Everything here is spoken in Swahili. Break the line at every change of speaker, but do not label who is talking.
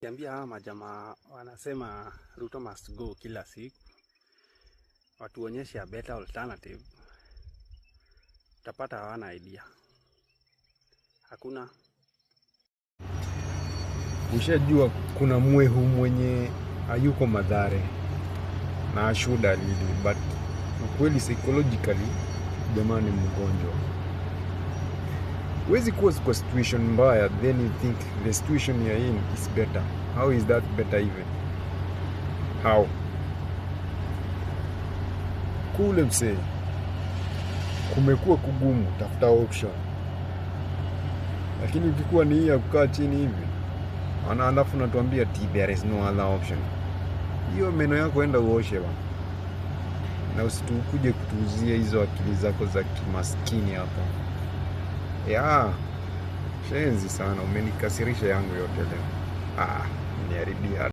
Ukiambia hawa majamaa wanasema Ruto must go kila siku, watuonyeshe a better alternative, utapata hawana idea. Hakuna.
Ushajua kuna mwehu mwenye hayuko Mathare na ashuda lili, but ukweli psychologically jamaa ni mgonjwa. Huwezi kuwa kwa situation mbaya then you think the situation you're in is better. How is that better even? How? Kule msee, kumekuwa kugumu, tafuta option. Lakini ukikuwa ni hii ya kukaa chini hivi, alafu natuambia there is no other option. Hiyo meno yako enda uoshe bana. Na usitukuje kutuuzia hizo akili zako za kimaskini hapa. Shenzi sana, umenikasirisha yangu yote leo. Niharibia.